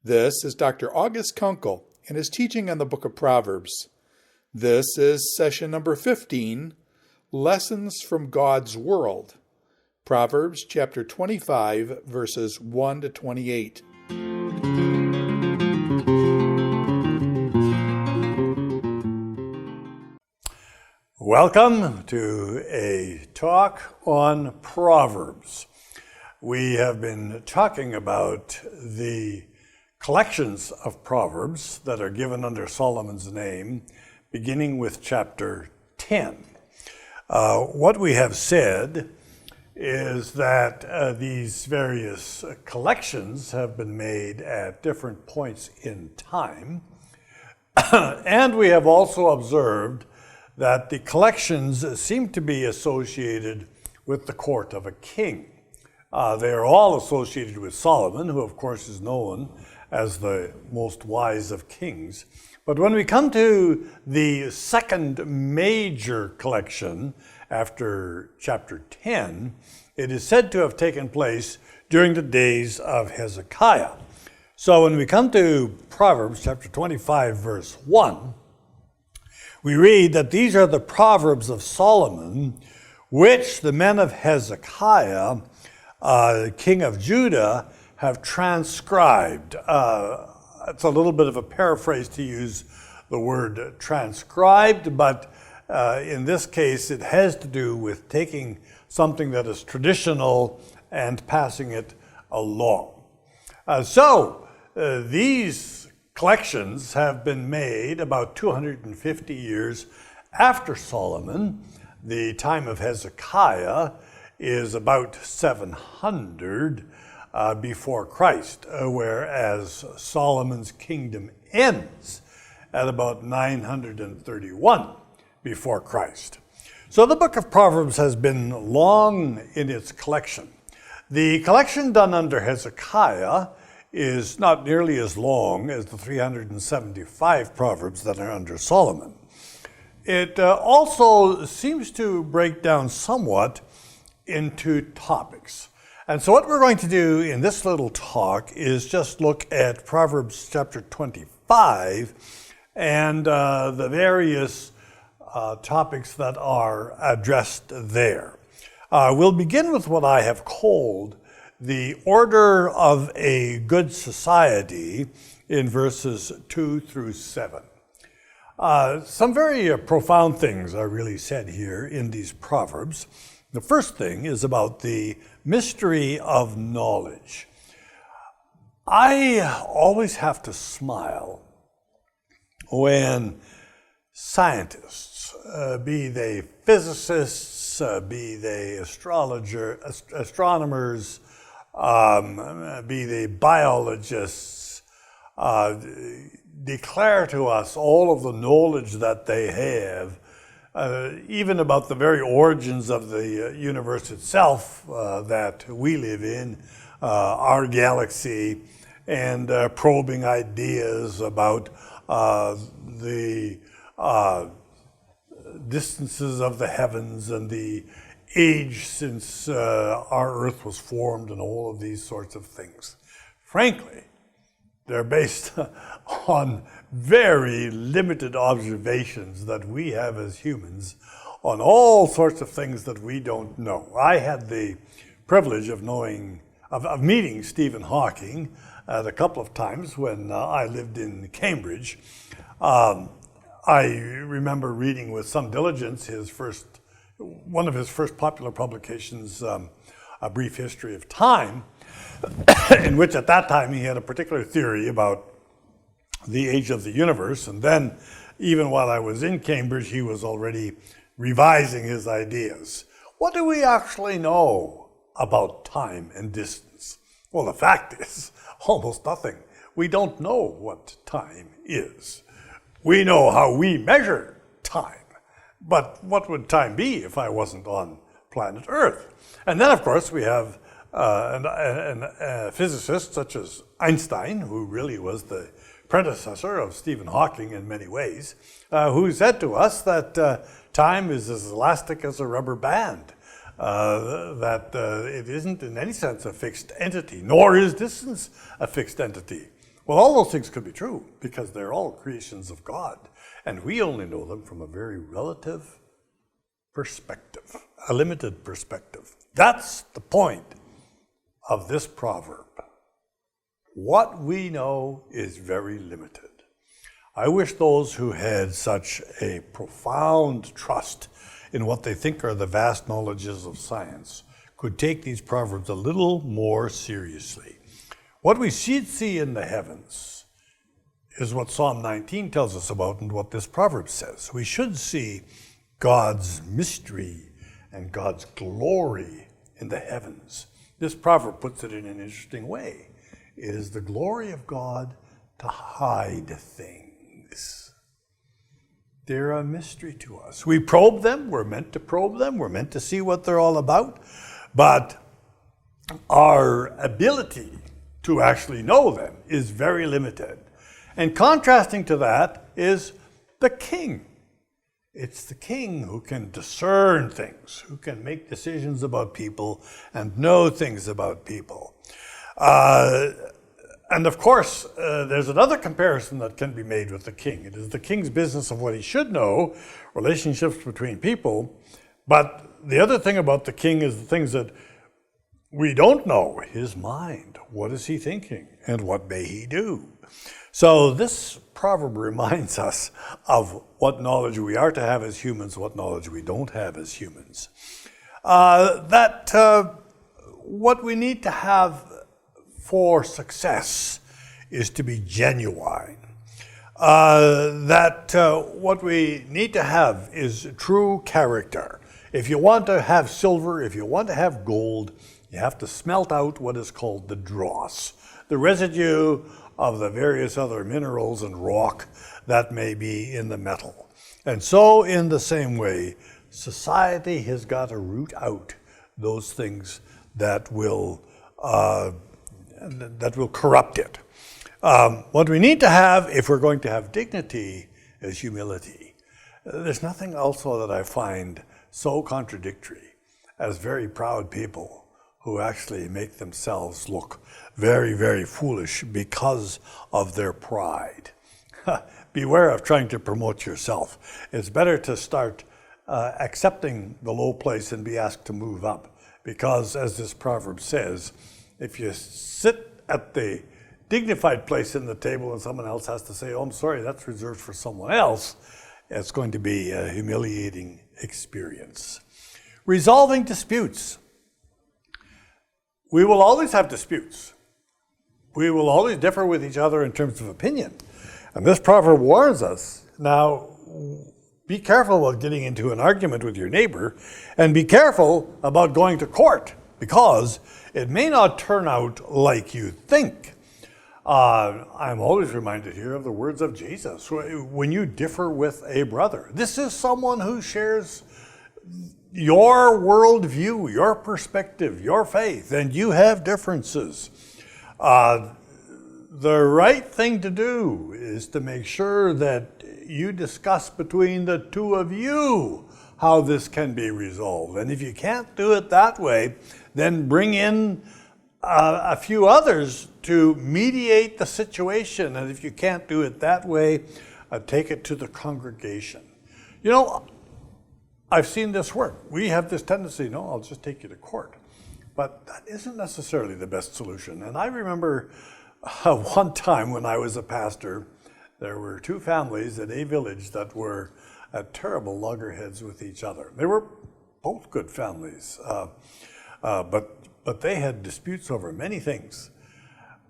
This is Dr. August Konkel and his teaching on the book of Proverbs. This is session number 15, Lessons from God's World. Proverbs chapter 25, verses 1 to 28. Welcome to a talk on Proverbs. We have been talking about the collections of Proverbs that are given under Solomon's name, beginning with chapter 10. What we have said is that these various collections have been made at different points in time, and we have also observed that the collections seem to be associated with the court of a king. They are all associated with Solomon, who of course is known as the most wise of kings. But when we come to the second major collection after chapter 10, it is said to have taken place during the days of Hezekiah. So when we come to Proverbs chapter 25, verse 1, we read that these are the Proverbs of Solomon, which the men of Hezekiah, king of Judah, have transcribed. It's a little bit of a paraphrase to use the word transcribed, but in this case it has to do with taking something that is traditional and passing it along. These collections have been made about 250 years after Solomon. The time of Hezekiah is about 700 before Christ, whereas Solomon's kingdom ends at about 931 before Christ. So the book of Proverbs has been long in its collection. The collection done under Hezekiah is not nearly as long as the 375 Proverbs that are under Solomon. It also seems to break down somewhat into topics. And so what we're going to do in this little talk is just look at Proverbs chapter 25 and the various topics that are addressed there. We'll begin with what I have called the order of a good society in verses 2 through 7. Some very profound things are really said here in these Proverbs. The first thing is about the mystery of knowledge. I always have to smile when scientists, be they physicists, be they astronomers, be they biologists, declare to us all of the knowledge that they have, even about the very origins of the universe itself that we live in, our galaxy, and probing ideas about the distances of the heavens and the age since our earth was formed and all of these sorts of things. Frankly, they're based on very limited observations that we have as humans on all sorts of things that we don't know. I had the privilege of meeting Stephen Hawking a couple of times when I lived in Cambridge. I remember reading with some diligence one of his first popular publications, A Brief History of Time, in which at that time he had a particular theory about the age of the universe. And then, even while I was in Cambridge, he was already revising his ideas. What do we actually know about time and distance? Well, the fact is, almost nothing. We don't know what time is. We know how we measure time. But what would time be if I wasn't on planet Earth? And then, of course, we have a physicist such as Einstein, who really was the predecessor of Stephen Hawking in many ways, who said to us that time is as elastic as a rubber band. that it isn't in any sense a fixed entity, nor is distance a fixed entity. Well, all those things could be true because they're all creations of God, and we only know them from a very relative perspective, a limited perspective. That's the point of this proverb. What we know is very limited. I wish those who had such a profound trust in what they think are the vast knowledges of science could take these proverbs a little more seriously. What we should see in the heavens is what Psalm 19 tells us about and what this proverb says. We should see God's mystery and God's glory in the heavens. This proverb puts it in an interesting way. It is the glory of God to hide things. They're a mystery to us. We probe them. We're meant to probe them. We're meant to see what they're all about. But our ability to actually know them is very limited. And contrasting to that is the king. It's the king who can discern things, who can make decisions about people and know things about people. And of course, there's another comparison that can be made with the king. It is the king's business of what he should know, relationships between people. But the other thing about the king is the things that we don't know, his mind. What is he thinking? And what may he do? So this proverb reminds us of what knowledge we are to have as humans, what knowledge we don't have as humans. What we need to have for success is to be genuine. What we need to have is true character. If you want to have silver, if you want to have gold, you have to smelt out what is called the dross, the residue of the various other minerals and rock that may be in the metal. And so in the same way, society has got to root out those things that will corrupt it. What we need to have, if we're going to have dignity, is humility. There's nothing also that I find so contradictory as very proud people who actually make themselves look very, very foolish because of their pride. Beware of trying to promote yourself. It's better to start accepting the low place and be asked to move up, because as this proverb says, if you sit at the dignified place in the table and someone else has to say, oh, I'm sorry, that's reserved for someone else, it's going to be a humiliating experience. Resolving disputes. We will always have disputes. We will always differ with each other in terms of opinion. And this proverb warns us, now, be careful about getting into an argument with your neighbor, and be careful about going to court, because it may not turn out like you think. I'm always reminded here of the words of Jesus. When you differ with a brother, this is someone who shares your worldview, your perspective, your faith, and you have differences. The right thing to do is to make sure that you discuss between the two of you how this can be resolved. And if you can't do it that way, then bring in a few others to mediate the situation. And if you can't do it that way, take it to the congregation. You know, I've seen this work. We have this tendency, no, I'll just take you to court. But that isn't necessarily the best solution. And I remember one time when I was a pastor, there were two families in a village that were at terrible loggerheads with each other. They were both good families, but they had disputes over many things.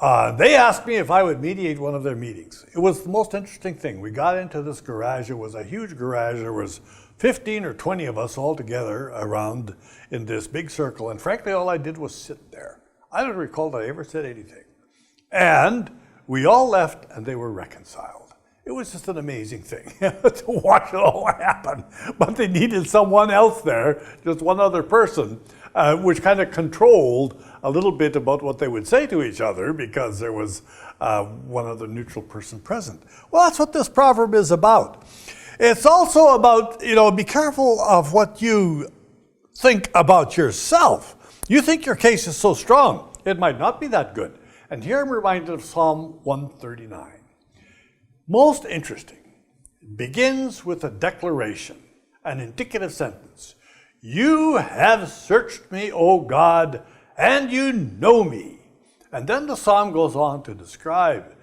They asked me if I would mediate one of their meetings. It was the most interesting thing. We got into this garage. It was a huge garage. There was 15 or 20 of us all together around in this big circle. And frankly, all I did was sit there. I don't recall that I ever said anything. And we all left and they were reconciled. It was just an amazing thing to watch it all happen. But they needed someone else there, just one other person, which kind of controlled a little bit about what they would say to each other, because there was one other neutral person present. Well, that's what this proverb is about. It's also about, be careful of what you think about yourself. You think your case is so strong, it might not be that good. And here I'm reminded of Psalm 139. Most interesting. It begins with a declaration, an indicative sentence. You have searched me, O God, and you know me. And then the psalm goes on to describe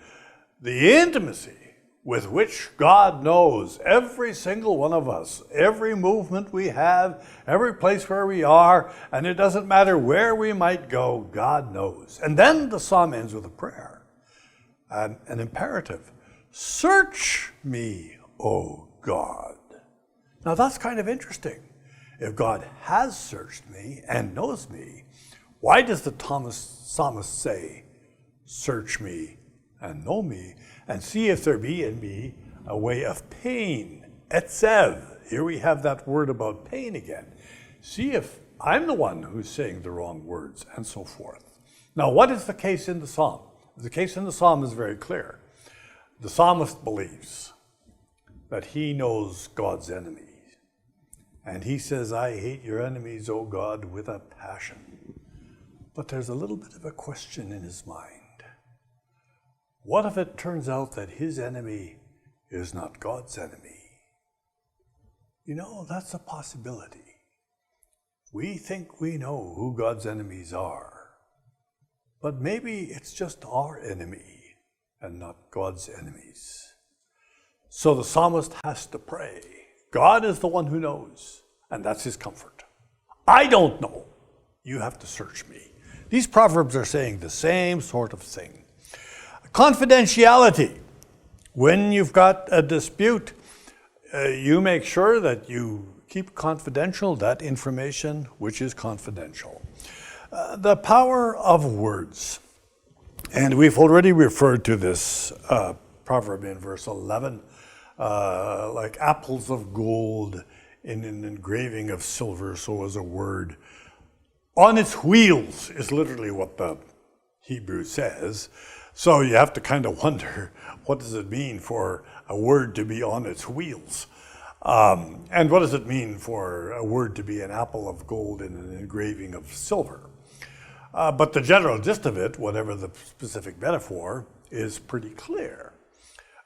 the intimacy with which God knows every single one of us, every movement we have, every place where we are, and it doesn't matter where we might go, God knows. And then the psalm ends with a prayer, an imperative. Search me, O God. Now that's kind of interesting. If God has searched me and knows me, why does the psalmist say, search me and know me, and see if there be in me a way of pain, etzev. Here we have that word about pain again. See if I'm the one who's saying the wrong words, and so forth. Now, what is the case in the psalm? The case in the psalm is very clear. The psalmist believes that he knows God's enemies. And he says, I hate your enemies, O God, with a passion. But there's a little bit of a question in his mind. What if it turns out that his enemy is not God's enemy? You know, that's a possibility. We think we know who God's enemies are, but maybe it's just our enemy and not God's enemies. So the psalmist has to pray. God is the one who knows, and that's his comfort. I don't know. You have to search me. These proverbs are saying the same sort of thing. Confidentiality. When you've got a dispute, you make sure that you keep confidential that information which is confidential. The power of words. And we've already referred to this proverb in verse 11, like apples of gold in an engraving of silver, so is a word. On its wheels is literally what the Hebrew says. So you have to kind of wonder, what does it mean for a word to be on its wheels? And what does it mean for a word to be an apple of gold in an engraving of silver? But the general gist of it, whatever the specific metaphor, is pretty clear.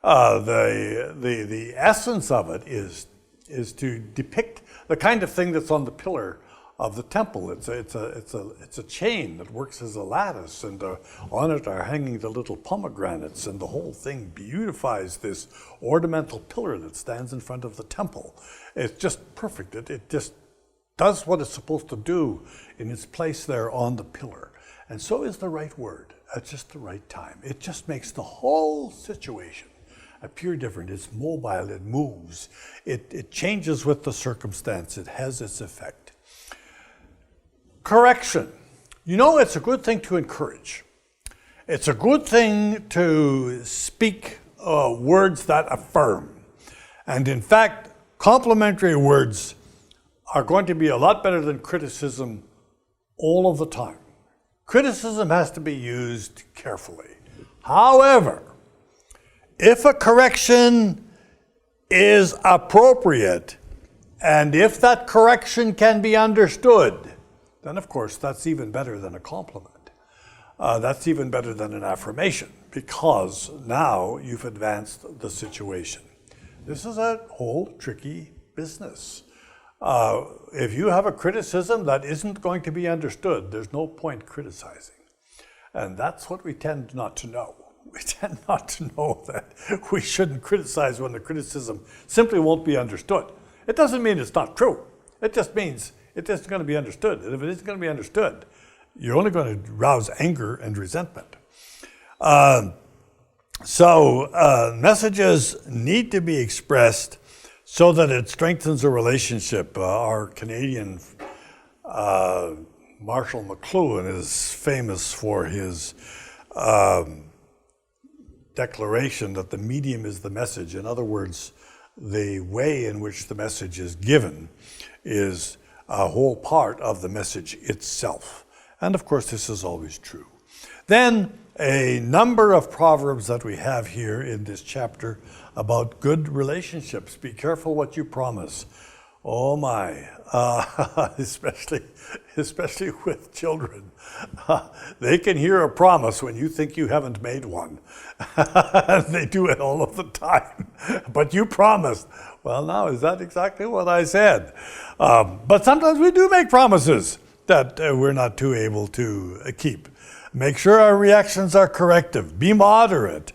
The essence of it is to depict the kind of thing that's on the pillar of the temple. It's a chain that works as a lattice, and on it are hanging the little pomegranates, and the whole thing beautifies this ornamental pillar that stands in front of the temple. It's just perfect. It just does what it's supposed to do in its place there on the pillar. And so is the right word at just the right time. It just makes the whole situation appear different. It's mobile, it moves, it changes with the circumstance, it has its effect. Correction. You know, it's a good thing to encourage. It's a good thing to speak words that affirm. And in fact, complimentary words are going to be a lot better than criticism all of the time. Criticism has to be used carefully. However, if a correction is appropriate, and if that correction can be understood, then of course that's even better than a compliment. That's even better than an affirmation, because now you've advanced the situation. This is a whole tricky business. If you have a criticism that isn't going to be understood, there's no point criticizing. And that's what we tend not to know. We tend not to know that we shouldn't criticize when the criticism simply won't be understood. It doesn't mean it's not true. It just means it isn't going to be understood. And if it isn't going to be understood, you're only going to rouse anger and resentment. So messages need to be expressed so that it strengthens a relationship. Our Canadian Marshall McLuhan is famous for his declaration that the medium is the message. In other words, the way in which the message is given is a whole part of the message itself. And of course, this is always true. Then a number of proverbs that we have here in this chapter about good relationships. Be careful what you promise. Oh my, especially with children. They can hear a promise when you think you haven't made one. They do it all of the time. But you promised. Well, now, is that exactly what I said? But sometimes we do make promises that we're not too able to keep. Make sure our reactions are corrective. Be moderate.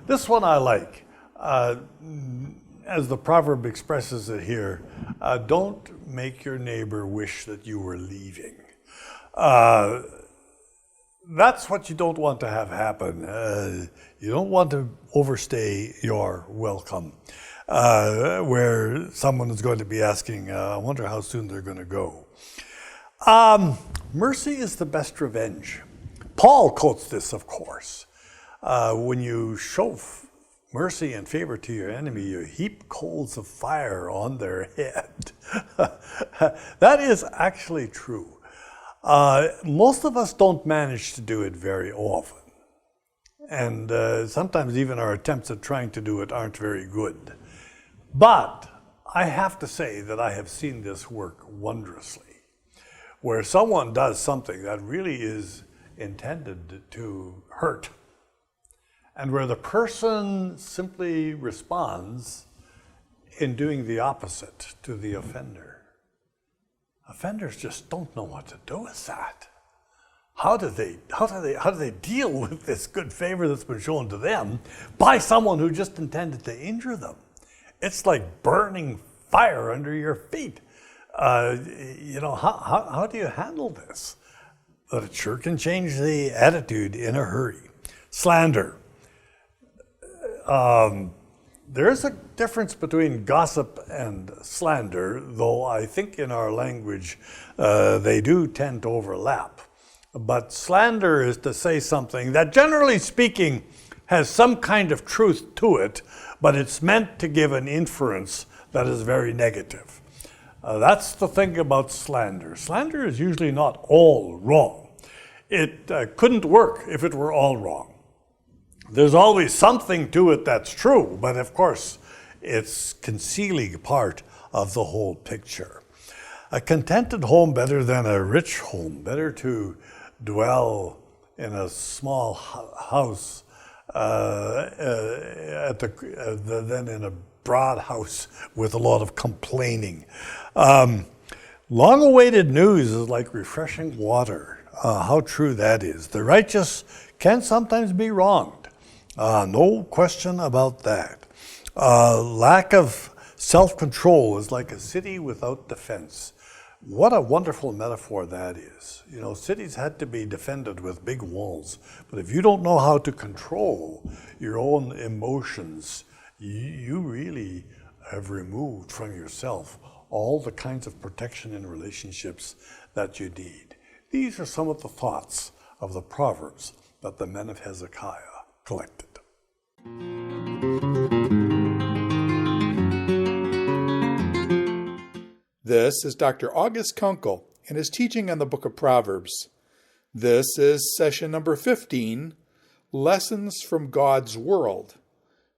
This one I like. As the proverb expresses it here, don't make your neighbor wish that you were leaving. That's what you don't want to have happen. You don't want to overstay your welcome, where someone is going to be asking, I wonder how soon they're going to go. Mercy is the best revenge. Paul quotes this, of course. When you show mercy and favor to your enemy, you heap coals of fire on their head. That is actually true. Most of us don't manage to do it very often. And sometimes even our attempts at trying to do it aren't very good. But I have to say that I have seen this work wondrously, where someone does something that really is intended to hurt, and where the person simply responds in doing the opposite to the offender. Offenders just don't know what to do with that. How do they deal with this good favor that's been shown to them by someone who just intended to injure them? It's like burning fire under your feet. How do you handle this? But it sure can change the attitude in a hurry. Slander. There is a difference between gossip and slander, though I think in our language they do tend to overlap. But slander is to say something that, generally speaking, has some kind of truth to it, but it's meant to give an inference that is very negative. That's the thing about slander. Slander is usually not all wrong. It couldn't work if it were all wrong. There's always something to it that's true, but of course, it's concealing part of the whole picture. A contented home better than a rich home, better to dwell in a small house than in a broad house with a lot of complaining. Long-awaited news is like refreshing water. How true that is. The righteous can sometimes be wronged. No question about that. Lack of self-control is like a city without defense. What a wonderful metaphor that is. You know, cities had to be defended with big walls, but if you don't know how to control your own emotions, you really have removed from yourself all the kinds of protection in relationships that you need. These are some of the thoughts of the Proverbs that the men of Hezekiah collected. This is Dr. August Konkel and his teaching on the book of Proverbs. This is session number 15, Lessons from God's World.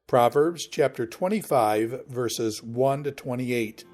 Proverbs chapter 25, verses 1 to 28.